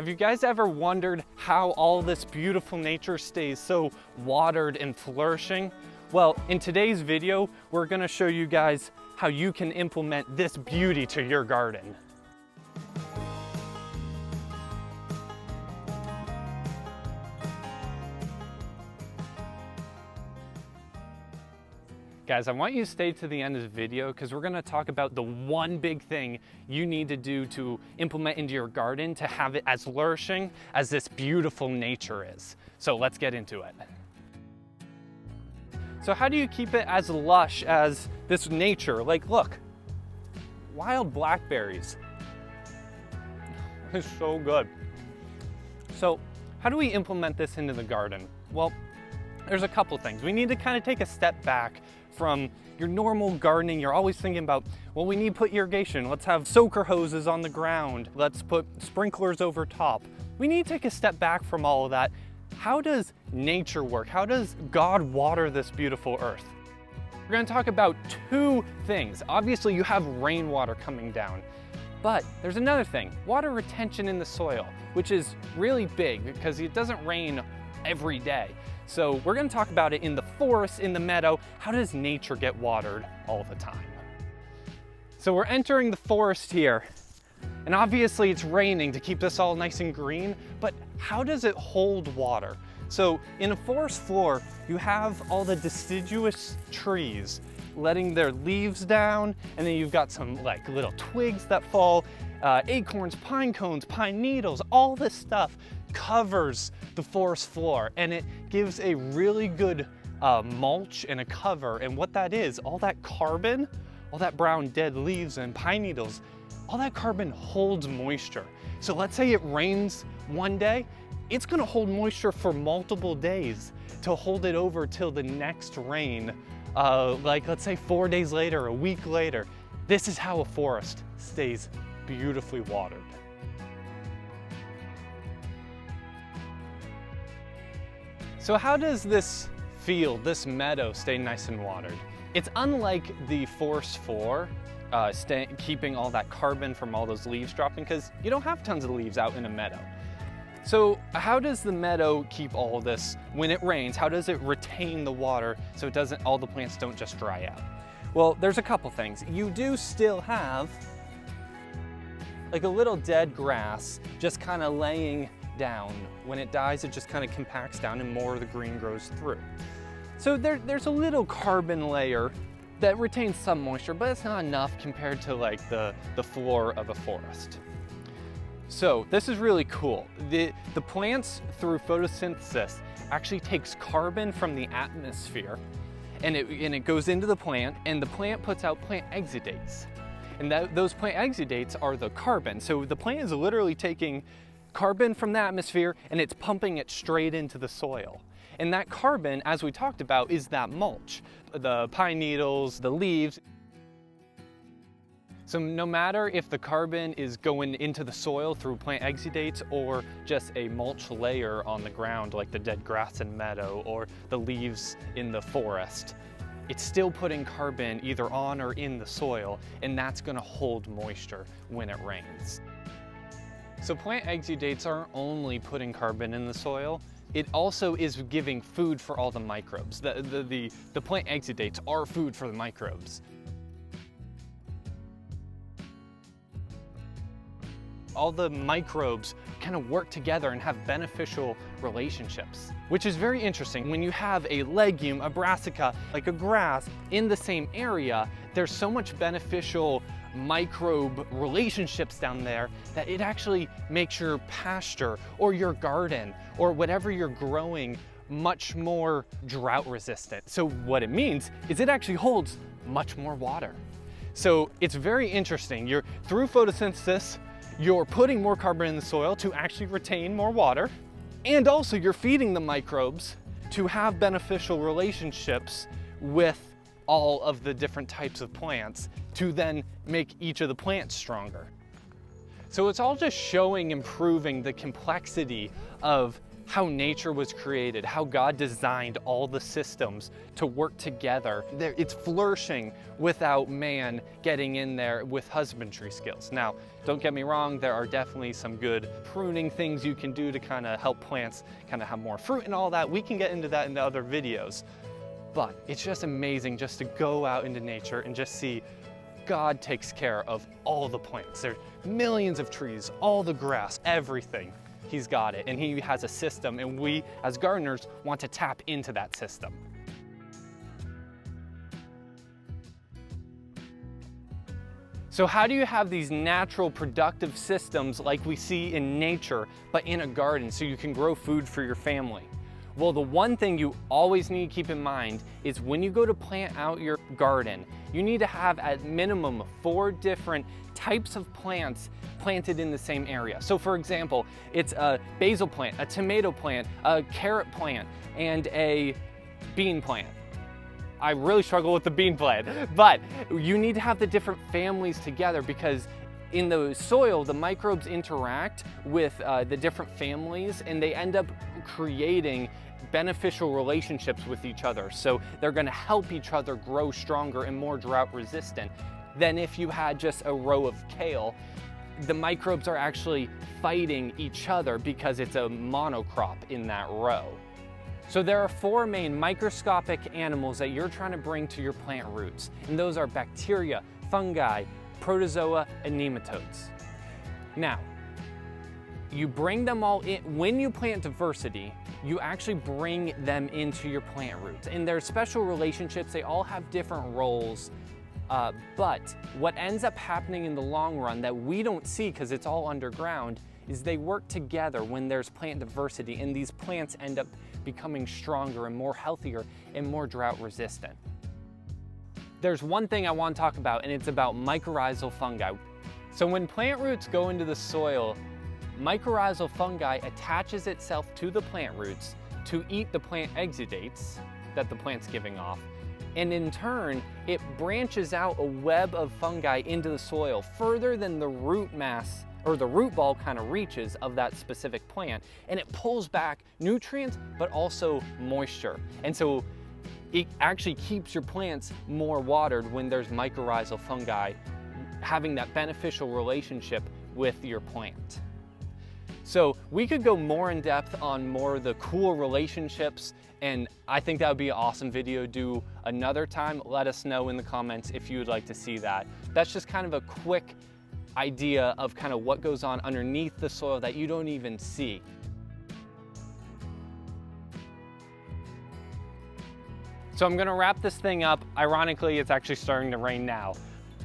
Have you guys ever wondered how all this beautiful nature stays so watered and flourishing? Well, in today's video, we're gonna show you guys how you can implement this beauty to your garden. Guys, I want you to stay to the end of the video because we're gonna talk about the one big thing you need to do to implement into your garden to have it as flourishing as this beautiful nature is. So let's get into it. So how do you keep it as lush as this nature? Like, look, wild blackberries. It's so good. So how do we implement this into the garden? Well, there's a couple things. We need to kind of take a step back from your normal gardening. You're always thinking about, well, we need to put irrigation. Let's have soaker hoses on the ground. Let's put sprinklers over top. We need to take a step back from all of that. How does nature work? How does God water this beautiful earth? We're going to talk about two things. Obviously, you have rainwater coming down, but there's another thing, water retention in the soil, which is really big because it doesn't rain every day. So we're going to talk about it in the forest, in the meadow. How does nature get watered all the time? So we're entering the forest here, and obviously it's raining to keep this all nice and green, but how does it hold water? So in a forest floor, you have all the deciduous trees letting their leaves down, and then you've got some like little twigs that fall, acorns, pine cones, pine needles, all this stuff covers the forest floor, and it gives a really good mulch and a cover. And what that is, all that carbon, all that brown dead leaves and pine needles, all that carbon holds moisture. So let's say it rains one day, it's gonna hold moisture for multiple days to hold it over till the next rain, like let's say 4 days later, a week later. This is how a forest stays beautifully watered. So how does this field, this meadow, stay nice and watered? It's unlike the forest floor, keeping all that carbon from all those leaves dropping, because you don't have tons of leaves out in a meadow. So how does the meadow keep all of this when it rains? How does it retain the water so it doesn't, all the plants don't just dry out? Well, there's a couple things. You do still have like a little dead grass just kind of laying down. When it dies, it just kind of compacts down and more of the green grows through. So there's a little carbon layer that retains some moisture, but it's not enough compared to like the floor of a forest. So this is really cool. The plants, through photosynthesis, actually takes carbon from the atmosphere and it goes into the plant, and the plant puts out plant exudates. And those plant exudates are the carbon. So the plant is literally taking carbon from the atmosphere and it's pumping it straight into the soil. And that carbon, as we talked about, is that mulch, the pine needles, the leaves. So no matter if the carbon is going into the soil through plant exudates or just a mulch layer on the ground like the dead grass and meadow or the leaves in the forest, it's still putting carbon either on or in the soil, and that's gonna hold moisture when it rains. So plant exudates aren't only putting carbon in the soil, it also is giving food for all the microbes. The plant exudates are food for the microbes. All the microbes kind of work together and have beneficial relationships, which is very interesting. When you have a legume, a brassica, like a grass in the same area, there's so much beneficial microbe relationships down there that it actually makes your pasture or your garden or whatever you're growing much more drought resistant. So what it means is it actually holds much more water. So it's very interesting. Through photosynthesis, you're putting more carbon in the soil to actually retain more water, and also you're feeding the microbes to have beneficial relationships with all of the different types of plants to then make each of the plants stronger. So it's all just showing, improving the complexity of how nature was created, how God designed all the systems to work together. It's flourishing without man getting in there with husbandry skills. Now, don't get me wrong, there are definitely some good pruning things you can do to kind of help plants kind of have more fruit and all that. We can get into that in the other videos. But it's just amazing just to go out into nature and just see God takes care of all the plants. There's millions of trees, all the grass, everything. He's got it, and he has a system, and we as gardeners want to tap into that system. So how do you have these natural productive systems like we see in nature, but in a garden so you can grow food for your family? Well, the one thing you always need to keep in mind is when you go to plant out your garden, you need to have at minimum 4 different types of plants planted in the same area. So for example, it's a basil plant, a tomato plant, a carrot plant, and a bean plant. I really struggle with the bean plant, but you need to have the different families together because in the soil, the microbes interact with the different families and they end up creating beneficial relationships with each other. So they're gonna help each other grow stronger and more drought resistant than if you had just a row of kale. The microbes are actually fighting each other because it's a monocrop in that row. So there are 4 main microscopic animals that you're trying to bring to your plant roots, and those are bacteria, fungi, protozoa, and nematodes. Now, you bring them all in. When you plant diversity, you actually bring them into your plant roots. And there's special relationships, they all have different roles, but what ends up happening in the long run that we don't see because it's all underground is they work together when there's plant diversity, and these plants end up becoming stronger and more healthier and more drought resistant. There's one thing I want to talk about, and it's about mycorrhizal fungi. So when plant roots go into the soil, mycorrhizal fungi attaches itself to the plant roots to eat the plant exudates that the plant's giving off. And in turn, it branches out a web of fungi into the soil further than the root mass or the root ball kind of reaches of that specific plant. And it pulls back nutrients, but also moisture. And so it actually keeps your plants more watered when there's mycorrhizal fungi having that beneficial relationship with your plant. So we could go more in depth on more of the cool relationships, and I think that would be an awesome video to do another time. Let us know in the comments if you would like to see that. That's just kind of a quick idea of kind of what goes on underneath the soil that you don't even see. So I'm gonna wrap this thing up. Ironically, it's actually starting to rain now.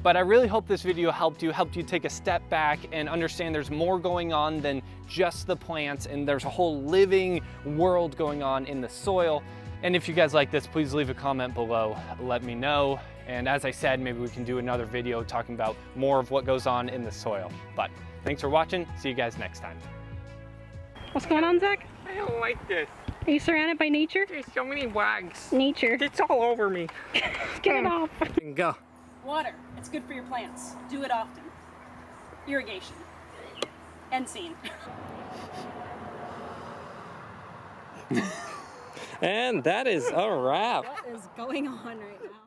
But I really hope this video helped you take a step back and understand there's more going on than just the plants, and there's a whole living world going on in the soil. And if you guys like this, please leave a comment below, let me know. And as I said, maybe we can do another video talking about more of what goes on in the soil. But thanks for watching, see you guys next time. What's going on, Zach? I don't like this. Are you surrounded by nature? There's so many wags. Nature. It's all over me. Get it off. Go. Water. It's good for your plants. Do it often. Irrigation. End scene. And that is a wrap. What is going on right now?